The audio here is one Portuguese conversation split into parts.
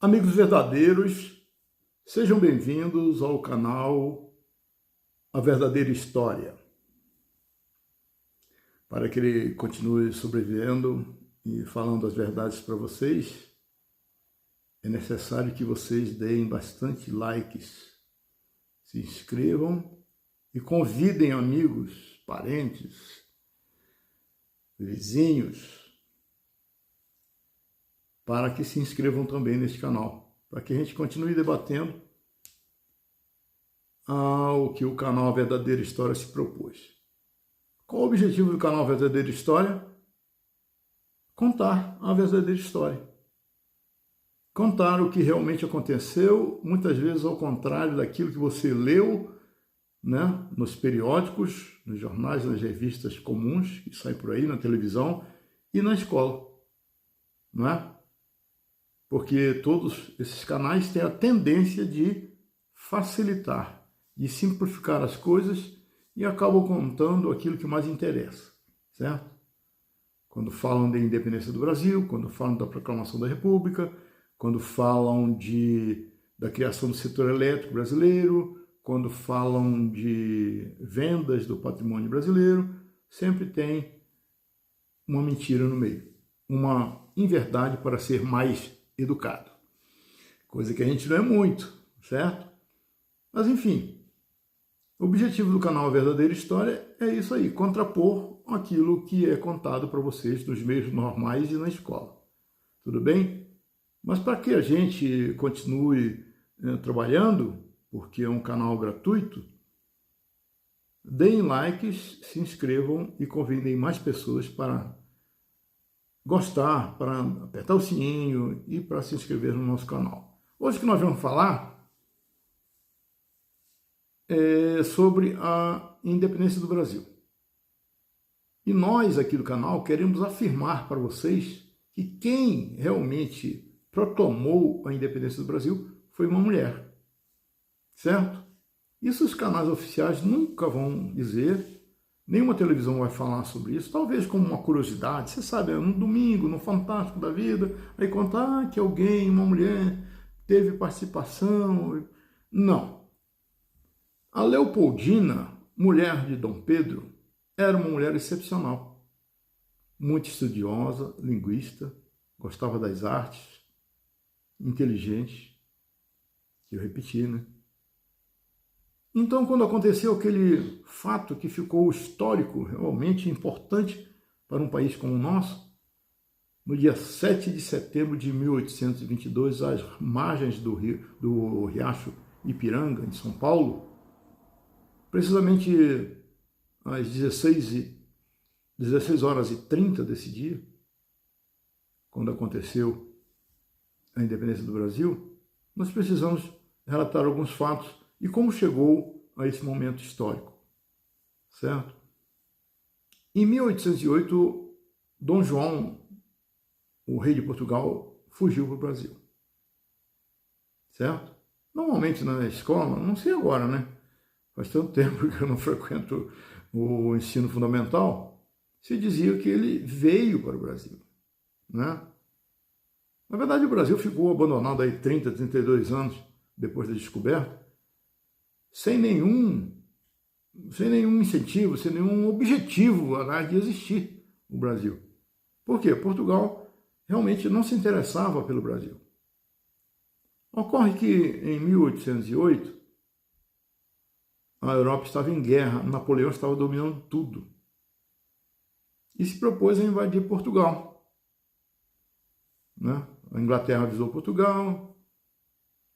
Amigos verdadeiros, sejam bem-vindos ao canal A Verdadeira História. Para que ele continue sobrevivendo e falando as verdades para vocês, é necessário que vocês deem bastante likes, se inscrevam e convidem amigos, parentes, vizinhos, para que se inscrevam também neste canal, para que a gente continue debatendo o que o canal Verdadeira História se propôs. Qual o objetivo do canal Verdadeira História? Contar a verdadeira história. Contar o que realmente aconteceu, muitas vezes ao contrário daquilo que você leu, né, nos periódicos, nos jornais, nas revistas comuns que saem por aí, na televisão e na escola, não é? Porque todos esses canais têm a tendência de facilitar, de simplificar as coisas e acabam contando aquilo que mais interessa, certo? Quando falam da independência do Brasil, quando falam da proclamação da República, quando falam da criação do setor elétrico brasileiro, quando falam de vendas do patrimônio brasileiro, sempre tem uma mentira no meio, uma inverdade para ser mais educado. Coisa que a gente não é muito, certo? Mas enfim, o objetivo do canal Verdadeira História é isso aí, contrapor aquilo que é contado para vocês nos meios normais e na escola. Tudo bem? Mas para que a gente continue trabalhando, porque é um canal gratuito, deem likes, se inscrevam e convidem mais pessoas para gostar, para apertar o sininho e para se inscrever no nosso canal. Hoje o que nós vamos falar é sobre a independência do Brasil. E nós aqui do canal queremos afirmar para vocês que quem realmente proclamou a independência do Brasil foi uma mulher, certo? Isso os canais oficiais nunca vão dizer. Nenhuma televisão vai falar sobre isso, talvez como uma curiosidade. Você sabe, no domingo, no Fantástico da Vida, aí contar que alguém, uma mulher, teve participação. Não. A Leopoldina, mulher de Dom Pedro, era uma mulher excepcional. Muito estudiosa, linguista, gostava das artes, inteligente, que eu repeti, né? Então, quando aconteceu aquele fato que ficou histórico, realmente importante para um país como o nosso, no dia 7 de setembro de 1822, às margens do riacho Ipiranga, em São Paulo, precisamente às 16 horas e 30 desse dia, quando aconteceu a independência do Brasil, nós precisamos relatar alguns fatos e como chegou a esse momento histórico, certo? Em 1808, Dom João, o rei de Portugal, fugiu para o Brasil, certo? Normalmente na escola, não sei agora, né? Faz tanto tempo que eu não frequento o ensino fundamental, se dizia que ele veio para o Brasil, né? Na verdade, o Brasil ficou abandonado aí 30, 32 anos depois da descoberta, sem nenhum incentivo, sem nenhum objetivo de existir o Brasil. Por quê? Portugal realmente não se interessava pelo Brasil. Ocorre que em 1808 a Europa estava em guerra, Napoleão estava dominando tudo e se propôs a invadir Portugal, né? A Inglaterra avisou Portugal,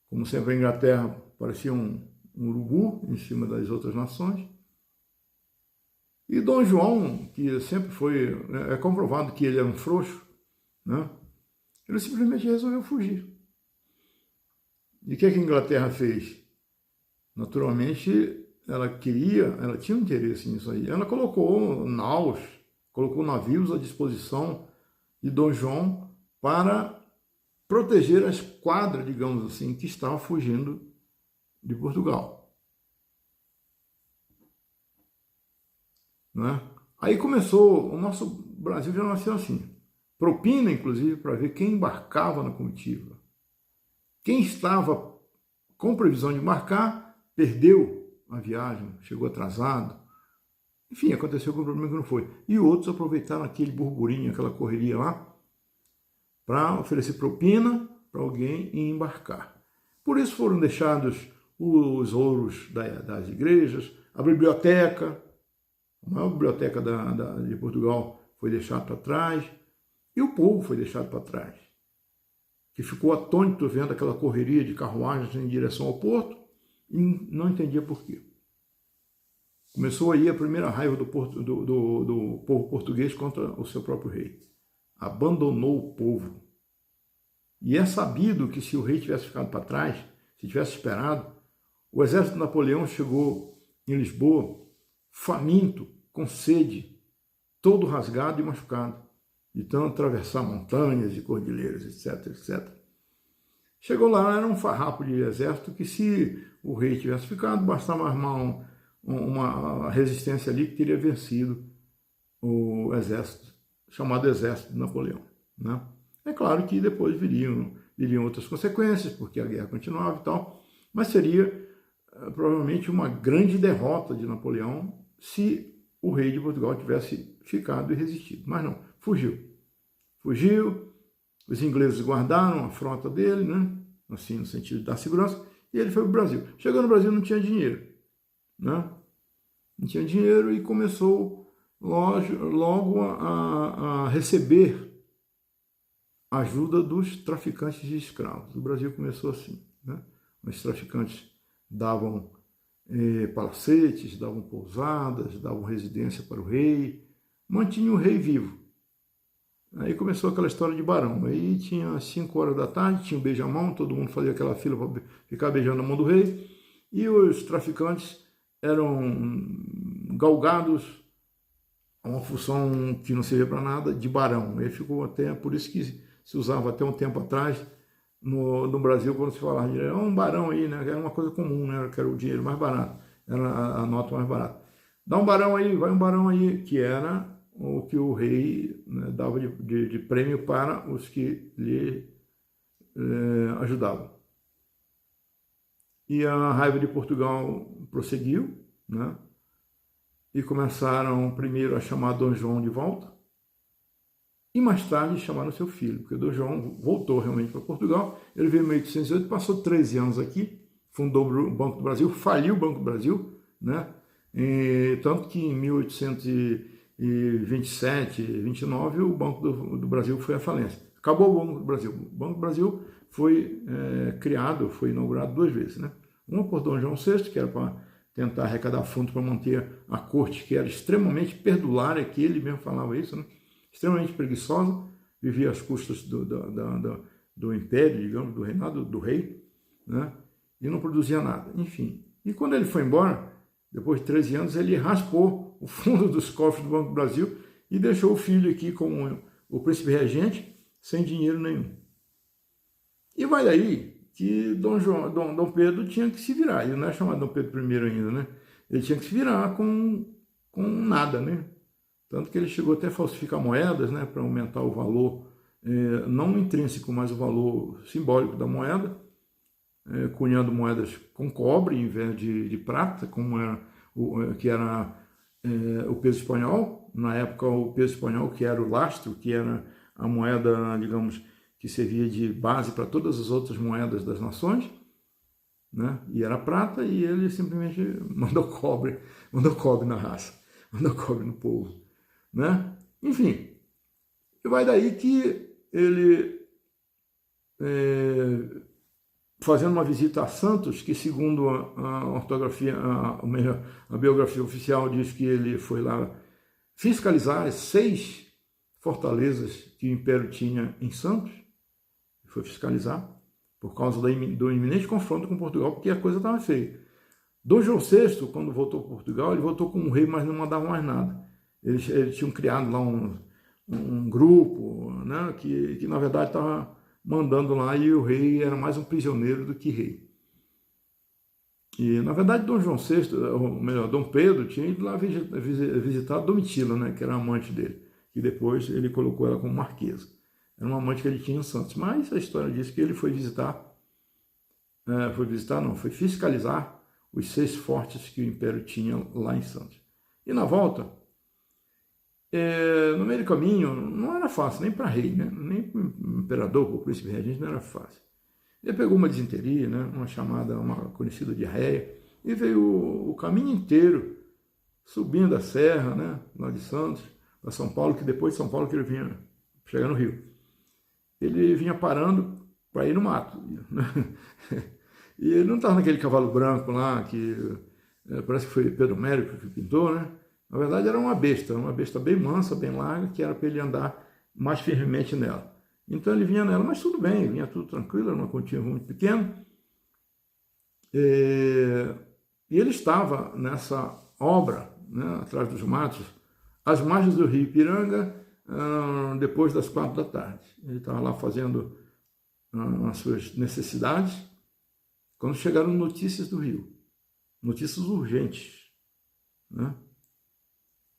como sempre a Inglaterra parecia um urubu em cima das outras nações. E Dom João, que sempre foi, é comprovado que ele era um frouxo, né? Ele simplesmente resolveu fugir. E o que a Inglaterra fez? Naturalmente, ela tinha um interesse nisso aí. Ela colocou navios à disposição de Dom João para proteger a esquadra, digamos assim, que estava fugindo de Portugal, né? Aí começou, o nosso Brasil já nasceu assim, propina inclusive para ver quem embarcava na comitiva, Quem estava com previsão de embarcar, perdeu a viagem, chegou atrasado. Enfim, aconteceu algum problema que não foi. E outros aproveitaram aquele burburinho, aquela correria lá, para oferecer propina para alguém e embarcar. Por isso foram deixados os ouros das igrejas, a biblioteca, a maior biblioteca de Portugal foi deixada para trás, e o povo foi deixado para trás, que ficou atônito vendo aquela correria de carruagens em direção ao porto e não entendia por quê. Começou aí a primeira raiva do povo português contra o seu próprio rei. Abandonou o povo. E é sabido que se o rei tivesse ficado para trás, se tivesse esperado, o exército de Napoleão chegou em Lisboa faminto, com sede, todo rasgado e machucado, de tanto atravessar montanhas e cordilheiras, etc, etc. Chegou lá, era um farrapo de exército que, se o rei tivesse ficado, bastava armar uma resistência ali que teria vencido o exército, chamado Exército de Napoleão, né? É claro que depois viriam outras consequências, porque a guerra continuava e tal, mas seria provavelmente uma grande derrota de Napoleão se o rei de Portugal tivesse ficado e resistido. Mas não, fugiu. Fugiu, os ingleses guardaram a frota dele, né? Assim, no sentido de dar segurança, e ele foi para o Brasil. Chegou no Brasil, não tinha dinheiro, né? Não tinha dinheiro e começou logo a receber ajuda dos traficantes de escravos. O Brasil começou assim, né? Os traficantes davam palacetes, davam pousadas, davam residência para o rei, mantinham o rei vivo. Aí começou aquela história de barão. Aí tinha 5 horas da tarde, tinha um beijamão, todo mundo fazia aquela fila para ficar beijando a mão do rei, e os traficantes eram galgados a uma função que não servia para nada, de barão. Aí ficou até, por isso que se usava até um tempo atrás, no Brasil, quando se falava de um barão aí, né? Era uma coisa comum, né? Que era o dinheiro mais barato, era a nota mais barata. Dá um barão aí, vai um barão aí, que era o que o rei, né, dava de prêmio para os que lhe ajudavam. E a raiva de Portugal prosseguiu, né? E começaram primeiro a chamar Dom João de volta, e mais tarde chamaram seu filho, porque Dom João voltou realmente para Portugal. Ele veio em 1808, passou 13 anos aqui, fundou o Banco do Brasil, faliu o Banco do Brasil, né? Tanto que em 1827, 29, o Banco do Brasil foi à falência. Acabou o Banco do Brasil. O Banco do Brasil foi criado, foi inaugurado 2 vezes, né? Uma por Dom João VI, que era para tentar arrecadar fundos para manter a corte, que era extremamente perdulária, que ele mesmo falava isso, né? Extremamente preguiçosa, vivia às custas do império, digamos, do reinado do rei, né? E não produzia nada, enfim. E quando ele foi embora, depois de 13 anos, ele raspou o fundo dos cofres do Banco do Brasil e deixou o filho aqui como o príncipe regente, sem dinheiro nenhum. E vai daí que Dom Pedro tinha que se virar. Ele não é chamado Dom Pedro I ainda, né? Ele tinha que se virar com nada, né? Tanto que ele chegou até a falsificar moedas, né, para aumentar o valor, não intrínseco, mas o valor simbólico da moeda, cunhando moedas com cobre em vez de prata, como era que era o peso espanhol. Na época, o peso espanhol, que era o lastro, que era a moeda, digamos, que servia de base para todas as outras moedas das nações, né? E era prata, e ele simplesmente mandou cobre na raça, mandou cobre no povo, né? Enfim, e vai daí que ele, fazendo uma visita a Santos, que segundo a ortografia, a biografia oficial diz que ele foi lá fiscalizar as 6 fortalezas que o Império tinha em Santos, foi fiscalizar, por causa do iminente confronto com Portugal, porque a coisa estava feia. Dom João VI, quando voltou para Portugal, ele voltou como rei, mas não mandava mais nada. Eles tinham criado lá um grupo, né, que na verdade estava mandando lá, e o rei era mais um prisioneiro do que rei. E na verdade Dom João VI, ou melhor, Dom Pedro, tinha ido lá visitar a Domitila, né, que era a amante dele, e depois ele colocou ela como marquesa. Era uma amante que ele tinha em Santos, mas a história diz que ele foi visitar foi visitar, não, foi fiscalizar os 6 fortes que o Império tinha lá em Santos. E na volta, no meio do caminho, não era fácil, nem para rei, né? Nem para o imperador, para o príncipe regente, não era fácil. Ele pegou uma disenteria, né? Uma conhecida diarreia, e veio o caminho inteiro, subindo a serra, né? Lá de Santos, para São Paulo, que depois de São Paulo que ele vinha chegar no Rio. Ele vinha parando para ir no mato. Né? E ele não estava naquele cavalo branco lá, que parece que foi Pedro Mérico que pintou, né? Na verdade era uma besta bem mansa, bem larga, que era para ele andar mais firmemente nela. Então ele vinha nela, mas tudo bem, vinha tudo tranquilo, era uma continha muito pequena. E ele estava nessa obra, né, atrás dos matos, às margens do rio Ipiranga, depois das 4 da tarde. Ele estava lá fazendo as suas necessidades, quando chegaram notícias do rio, notícias urgentes, né?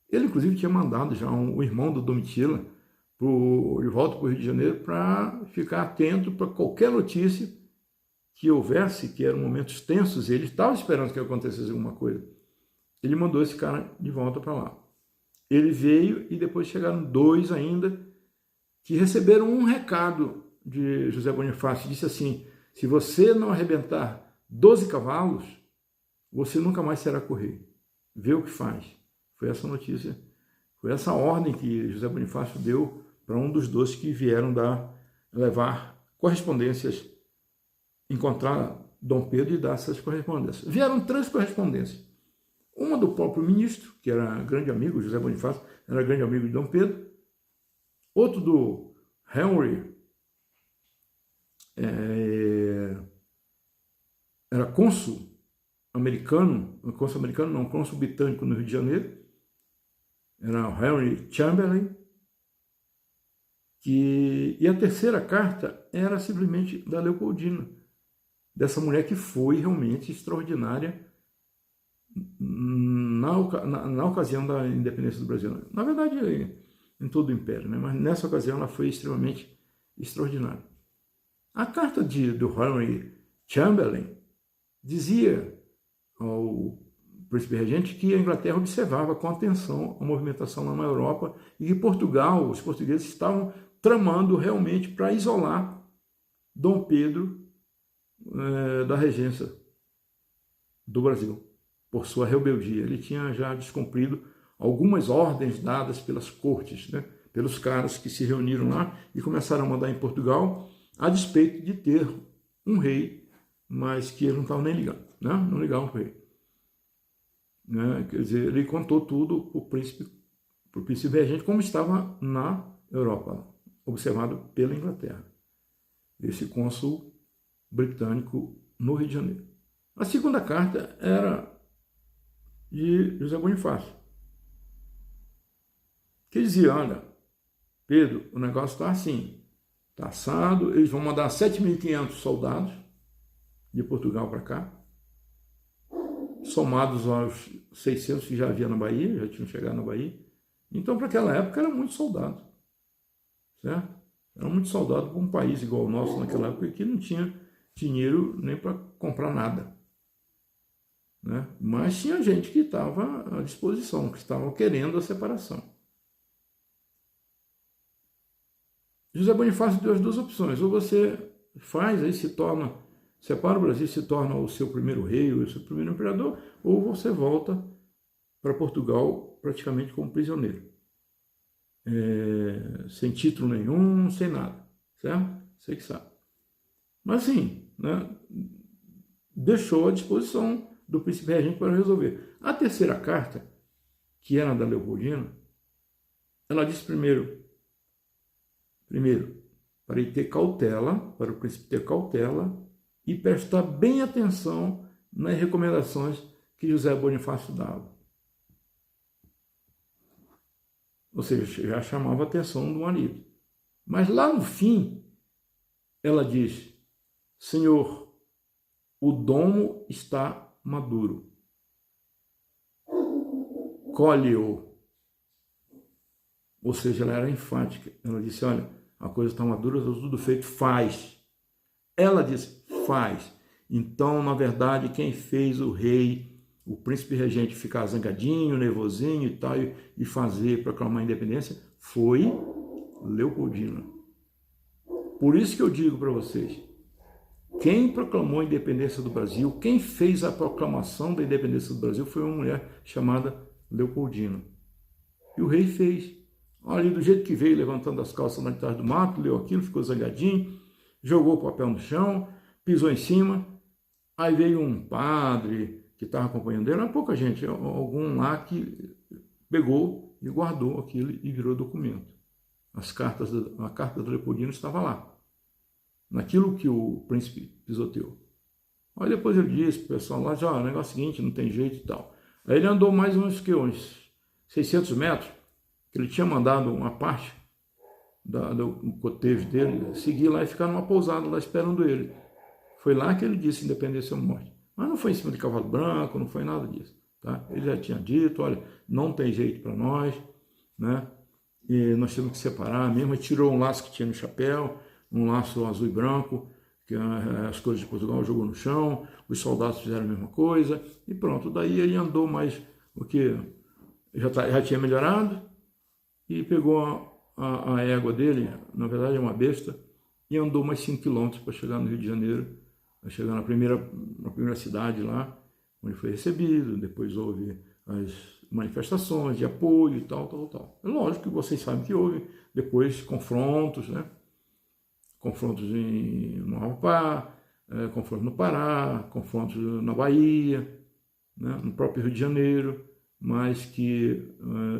Ele, inclusive, tinha mandado já o irmão do Domitila de volta para o Rio de Janeiro para ficar atento para qualquer notícia que houvesse, que eram momentos tensos, e ele estava esperando que acontecesse alguma coisa. Ele mandou esse cara de volta para lá. Ele veio e depois chegaram 2 ainda que receberam um recado de José Bonifácio. Disse assim: se você não arrebentar 12 cavalos, você nunca mais será correr. Vê o que faz. Foi essa notícia, foi essa ordem que José Bonifácio deu para um dos 12 que vieram levar correspondências, encontrar Dom Pedro e dar essas correspondências. Vieram 3 correspondências. Uma do próprio ministro, que era grande amigo, José Bonifácio, era grande amigo de Dom Pedro. Outro do Henry, era cônsul americano não, cônsul britânico no Rio de Janeiro, era o Henry Chamberlain, e a terceira carta era simplesmente da Leopoldina, dessa mulher que foi realmente extraordinária na ocasião da independência do Brasil. Na verdade, em todo o Império, né? Mas nessa ocasião ela foi extremamente extraordinária. A carta do Henry Chamberlain dizia ao príncipe regente que a Inglaterra observava com atenção a movimentação lá na Europa e que Portugal, os portugueses estavam tramando realmente para isolar Dom Pedro da regência do Brasil, por sua rebeldia. Ele tinha já descumprido algumas ordens dadas pelas cortes, né, pelos caras que se reuniram lá e começaram a mandar em Portugal, a despeito de ter um rei, mas que ele não estava nem ligando, né? Não ligava para o rei. Né? Quer dizer, ele contou tudo para o príncipe regente, como estava na Europa, observado pela Inglaterra, esse cônsul britânico no Rio de Janeiro. A segunda carta era de José Bonifácio, que dizia: olha, Pedro, o negócio está assim, está assado, eles vão mandar 7.500 soldados de Portugal para cá, somados aos 600 que já havia na Bahia, já tinham chegado na Bahia. Então, para aquela época, era muito soldado, certo? Era muito soldado para um país igual ao nosso naquela época, que não tinha dinheiro nem para comprar nada, né? Mas tinha gente que estava à disposição, que estava querendo a separação. José Bonifácio deu as 2 opções: ou você faz, aí separa o Brasil, se torna o seu primeiro rei, o seu primeiro imperador, ou você volta para Portugal praticamente como prisioneiro, sem título nenhum, sem nada, certo? Você que sabe. Mas sim, né, deixou à disposição do príncipe regente para resolver. A terceira carta, que era da Leopoldina, ela disse primeiro, para ele ter cautela, para o príncipe ter cautela e prestar bem atenção nas recomendações que José Bonifácio dava. Ou seja, já chamava a atenção do marido. Mas lá no fim, ela diz: Senhor, o domo está maduro. Colhe-o. Ou seja, ela era enfática. Ela disse: olha, a coisa está madura, está tudo feito, faz. Ela disse: faz. Então, na verdade, quem fez o rei, o príncipe regente, ficar zangadinho, nervosinho e tal, e fazer, proclamar a independência, foi Leopoldina. Por isso que eu digo para vocês, quem proclamou a independência do Brasil, quem fez a proclamação da independência do Brasil foi uma mulher chamada Leopoldina. E o rei fez. Ali do jeito que veio, levantando as calças na tarde do mato, leu aquilo, ficou zangadinho, jogou o papel no chão, pisou em cima. Aí veio um padre que estava acompanhando ele, não é pouca gente, algum lá que pegou e guardou aquilo e virou documento. A carta do Leopoldina estava lá, naquilo que o príncipe pisoteou. Aí depois ele disse para o pessoal lá, já, o negócio é o seguinte, não tem jeito e tal. Aí ele andou mais uns 600 metros, que ele tinha mandado uma parte do cotejo dele seguir lá e ficar numa pousada lá esperando ele. Foi lá que ele disse independência ou morte. Mas não foi em cima de cavalo branco, não foi nada disso. Tá? Ele já tinha dito, olha, não tem jeito para nós, né? E nós temos que separar mesmo. Ele tirou um laço que tinha no chapéu, um laço azul e branco, que as cores de Portugal, jogou no chão, os soldados fizeram a mesma coisa, e pronto. Daí ele andou mais, porque já tinha melhorado, e pegou a égua dele, na verdade é uma besta, e andou mais 5 quilômetros para chegar no Rio de Janeiro, para chegar na primeira cidade lá, onde foi recebido. Depois houve as manifestações de apoio e tal. É lógico que vocês sabem que houve depois confrontos, né? Confrontos no Amapá, confrontos no Pará, confrontos na Bahia, né? No próprio Rio de Janeiro, mas que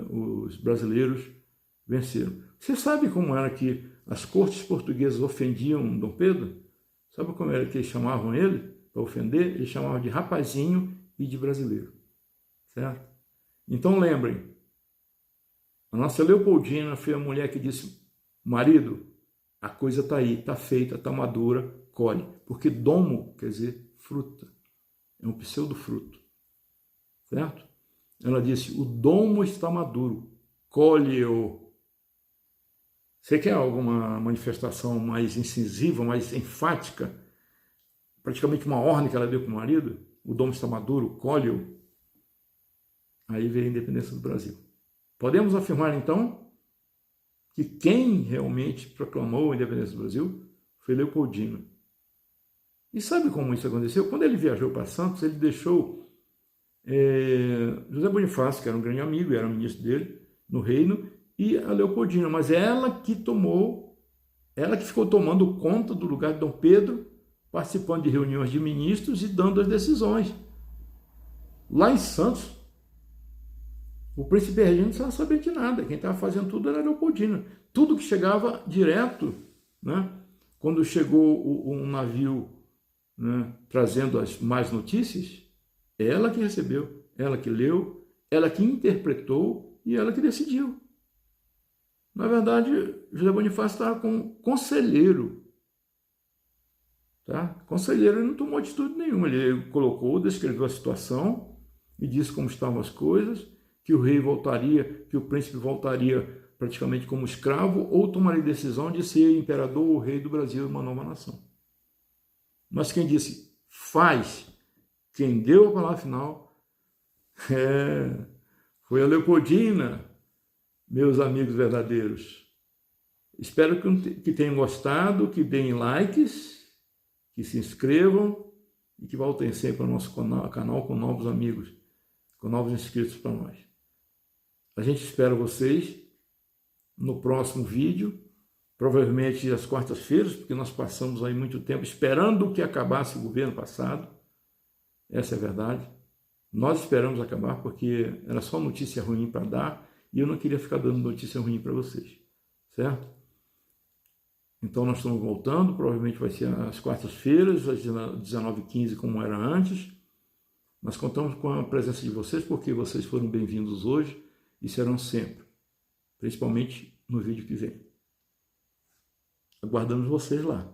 os brasileiros venceram. Você sabe como era que as cortes portuguesas ofendiam Dom Pedro? Sabe como era que eles chamavam ele para ofender? Eles chamavam de rapazinho e de brasileiro, certo? Então lembrem, a nossa Leopoldina foi a mulher que disse, marido, a coisa está aí, está feita, está madura, colhe. Porque domo quer dizer fruta, é um pseudo-fruto, certo? Ela disse, o domo está maduro, colhe-o. Você quer alguma manifestação mais incisiva, mais enfática? Praticamente uma ordem que ela deu para o marido? O domo está maduro, colhe-o. Aí veio a independência do Brasil. Podemos afirmar, então, que quem realmente proclamou a independência do Brasil foi Leopoldina. E sabe como isso aconteceu? Quando ele viajou para Santos, ele deixou José Bonifácio, que era um grande amigo, era o ministro dele, no reino, e a Leopoldina, mas ela que ficou tomando conta do lugar de Dom Pedro, participando de reuniões de ministros e dando as decisões. Lá em Santos, o príncipe regente não estava sabendo de nada, quem estava fazendo tudo era a Leopoldina. Tudo que chegava direto, né? Quando chegou um navio, né, trazendo as más notícias, ela que recebeu, ela que leu, ela que interpretou e ela que decidiu. Na verdade, José Bonifácio estava com conselheiro. Tá? Conselheiro, ele não tomou atitude nenhuma. Ele descreveu a situação e disse como estavam as coisas, que o rei voltaria, que o príncipe voltaria praticamente como escravo ou tomaria a decisão de ser imperador ou rei do Brasil, uma nova nação. Mas quem disse faz, quem deu a palavra final, foi a Leopoldina, meus amigos verdadeiros. Espero que tenham gostado, que deem likes, que se inscrevam e que voltem sempre ao nosso canal com novos amigos, com novos inscritos para nós. A gente espera vocês no próximo vídeo, provavelmente às quartas-feiras, porque nós passamos aí muito tempo esperando que acabasse o governo passado. Essa é a verdade. Nós esperamos acabar porque era só notícia ruim para dar e eu não queria ficar dando notícia ruim para vocês, certo? Então nós estamos voltando, provavelmente vai ser às quartas-feiras, às 19h15, como era antes. Nós contamos com a presença de vocês porque vocês foram bem-vindos hoje e serão sempre, principalmente no vídeo que vem. Aguardamos vocês lá.